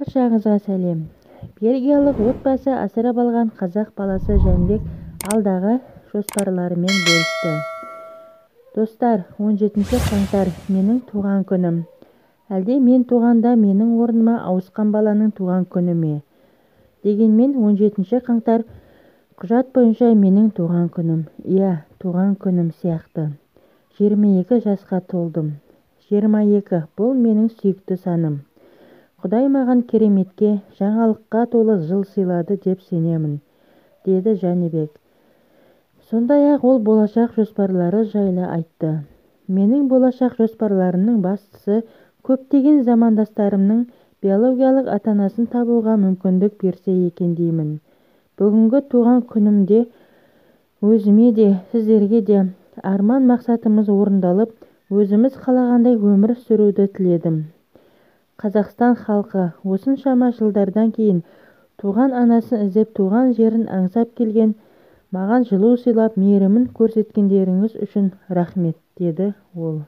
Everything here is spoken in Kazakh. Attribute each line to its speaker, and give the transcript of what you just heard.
Speaker 1: Баршаңызға сәлем. Бельгиялық отбасы асырап алған қазақ баласы Жәнібек алдағы жоспарларымен бөлісті. Достар, 17 қаңтар менің туған күнім. Әлде мен туғанда менің орныма ауысқан баланың туған күні ме? Дегенмен 17 қаңтар құжат бойынша менің туған күнім. Иә, туған күнім сияқты. 22 жасқа толдым. 22 бұл менің сүйікті саным. Құдай маған кереметке, жаңалыққа толы жыл сыйлады деп сенемін, деді Жәнібек. Сондай-ақ ол болашақ жоспарлары жайлы айтты. Менің болашақ жоспарларымның бастысы көптеген замандастарымның биологиялық ата-анасын табуға мүмкіндік берсе екен деймін. Бүгінгі туған күнімде өзіме де, сіздерге де арман мақсатымыз орындалып, өзіміз қалағандай өмір сүруді тіледім. Қазақстан халқы осыншама жылдардан кейін туған анасын іздеп туған жерін аңсап келген, маған жылу сыйлап, мейірімін көрсеткендеріңіз үшін рахмет, деді ол.